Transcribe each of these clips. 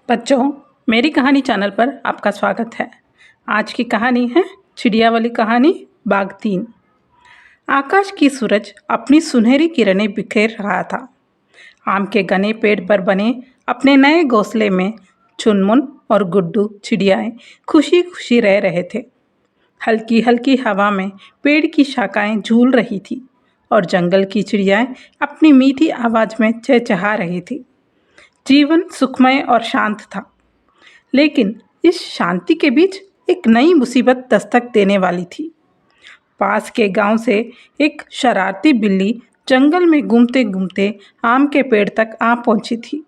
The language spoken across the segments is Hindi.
बच्चों, मेरी कहानी चैनल पर आपका स्वागत है। आज की कहानी है चिड़िया वाली कहानी बाघ 3। आकाश की सूरज अपनी सुनहरी किरणें बिखेर रहा था। आम के घने पेड़ पर बने अपने नए घोंसले में चुनमुन और गुड्डू चिड़ियाएं खुशी खुशी रह रहे थे। हल्की हल्की हवा में पेड़ की शाखाएं झूल रही थी और जंगल की चिड़ियाएं अपनी मीठी आवाज में चहचहा रही थी। जीवन सुखमय और शांत था, लेकिन इस शांति के बीच एक नई मुसीबत दस्तक देने वाली थी। पास के गांव से एक शरारती बिल्ली जंगल में घूमते घूमते आम के पेड़ तक आ पहुंची थी।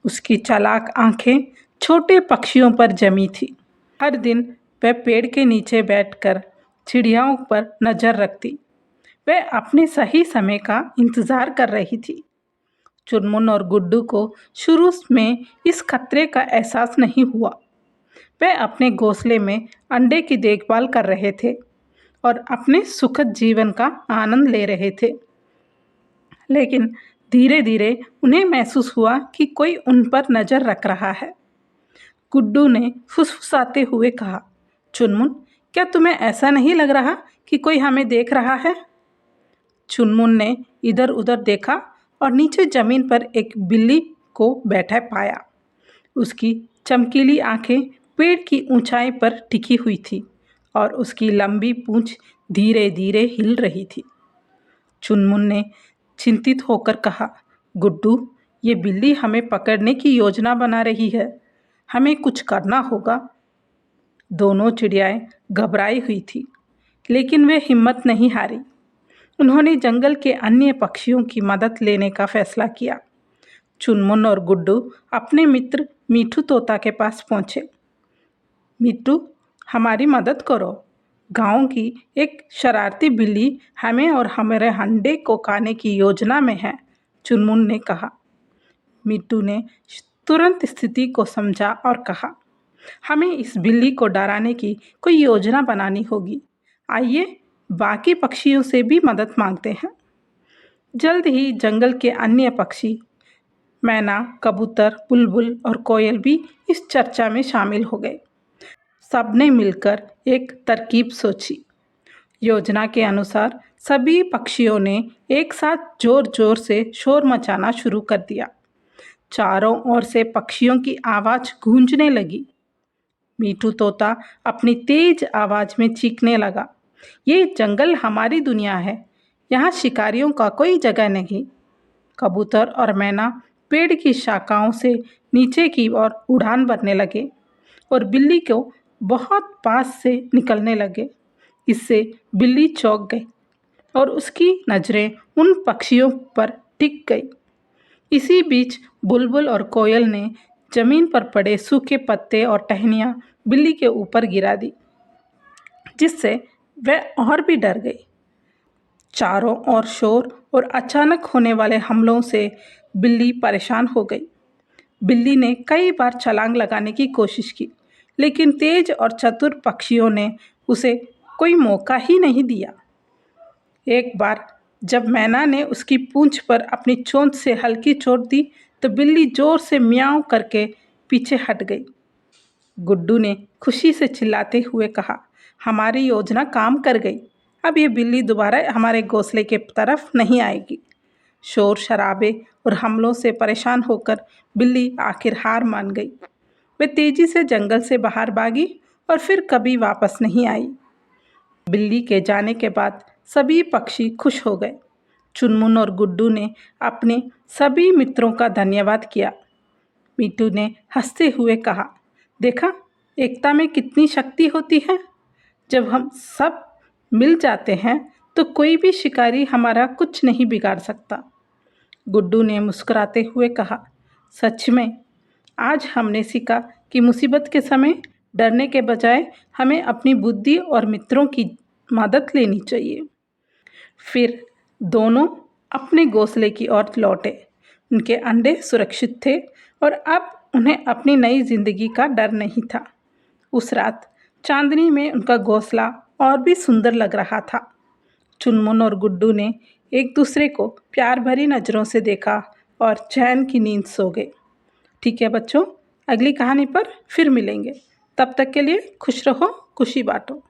उसकी चालाक आंखें छोटे पक्षियों पर जमी थी। हर दिन वह पेड़ के नीचे बैठकर चिड़ियाओं पर नजर रखती। वह अपने सही समय का इंतजार कर रही थी। चुनमुन और गुड्डू को शुरू में इस खतरे का एहसास नहीं हुआ। वे अपने घोंसले में अंडे की देखभाल कर रहे थे और अपने सुखद जीवन का आनंद ले रहे थे। लेकिन धीरे धीरे उन्हें महसूस हुआ कि कोई उन पर नज़र रख रहा है। गुड्डू ने फुसफुसाते हुए कहा, चुनमुन, क्या तुम्हें ऐसा नहीं लग रहा कि कोई हमें देख रहा है? चुनमुन ने इधर उधर देखा और नीचे जमीन पर एक बिल्ली को बैठा पाया। उसकी चमकीली आंखें पेड़ की ऊंचाई पर टिकी हुई थी और उसकी लंबी पूंछ धीरे धीरे हिल रही थी। चुनमुन ने चिंतित होकर कहा, गुड्डू, ये बिल्ली हमें पकड़ने की योजना बना रही है। हमें कुछ करना होगा। दोनों चिड़ियाएं घबराई हुई थी, लेकिन वे हिम्मत नहीं हारी। उन्होंने जंगल के अन्य पक्षियों की मदद लेने का फैसला किया। चुनमुन और गुड्डू अपने मित्र मीठू तोता के पास पहुंचे। मीठू, हमारी मदद करो। गांव की एक शरारती बिल्ली हमें और हमारे अंडे को खाने की योजना में है, चुनमुन ने कहा। मीठू ने तुरंत स्थिति को समझा और कहा, हमें इस बिल्ली को डराने की कोई योजना बनानी होगी। आइए बाकी पक्षियों से भी मदद मांगते हैं। जल्द ही जंगल के अन्य पक्षी मैना, कबूतर, बुलबुल और कोयल भी इस चर्चा में शामिल हो गए। सबने मिलकर एक तरकीब सोची। योजना के अनुसार सभी पक्षियों ने एक साथ जोर जोर से शोर मचाना शुरू कर दिया। चारों ओर से पक्षियों की आवाज़ गूंजने लगी। मीठू तोता अपनी तेज आवाज़ में चीखने लगा, ये जंगल हमारी दुनिया है, यहाँ शिकारियों का कोई जगह नहीं। कबूतर और मैना पेड़ की शाखाओं से नीचे की ओर उड़ान भरने लगे और बिल्ली को बहुत पास से निकलने लगे। इससे बिल्ली चौंक गई और उसकी नज़रें उन पक्षियों पर टिक गई। इसी बीच बुलबुल और कोयल ने जमीन पर पड़े सूखे पत्ते और टहनियाँ बिल्ली के ऊपर गिरा दी, जिससे वह और भी डर गई। चारों ओर शोर और अचानक होने वाले हमलों से बिल्ली परेशान हो गई। बिल्ली ने कई बार छलांग लगाने की कोशिश की, लेकिन तेज और चतुर पक्षियों ने उसे कोई मौका ही नहीं दिया। एक बार जब मैना ने उसकी पूंछ पर अपनी चोंच से हल्की चोट दी, तो बिल्ली जोर से म्याऊं करके पीछे हट गई। गुड्डू ने खुशी से चिल्लाते हुए कहा, हमारी योजना काम कर गई। अब ये बिल्ली दोबारा हमारे घोंसले के तरफ नहीं आएगी। शोर शराबे और हमलों से परेशान होकर बिल्ली आखिर हार मान गई। वे तेजी से जंगल से बाहर भागी और फिर कभी वापस नहीं आई। बिल्ली के जाने के बाद सभी पक्षी खुश हो गए। चुनमुन और गुड्डू ने अपने सभी मित्रों का धन्यवाद किया। मीठू ने हंसते हुए कहा, देखा, एकता में कितनी शक्ति होती है। जब हम सब मिल जाते हैं तो कोई भी शिकारी हमारा कुछ नहीं बिगाड़ सकता। गुड्डू ने मुस्कुराते हुए कहा, सच में आज हमने सीखा कि मुसीबत के समय डरने के बजाय हमें अपनी बुद्धि और मित्रों की मदद लेनी चाहिए। फिर दोनों अपने घोंसले की ओर लौटे। उनके अंडे सुरक्षित थे और अब उन्हें अपनी नई जिंदगी का डर नहीं था। उस रात चांदनी में उनका घोंसला और भी सुंदर लग रहा था। चुनमुन और गुड्डू ने एक दूसरे को प्यार भरी नज़रों से देखा और चैन की नींद सो गए। ठीक है बच्चों, अगली कहानी पर फिर मिलेंगे। तब तक के लिए खुश रहो, खुशी बांटो।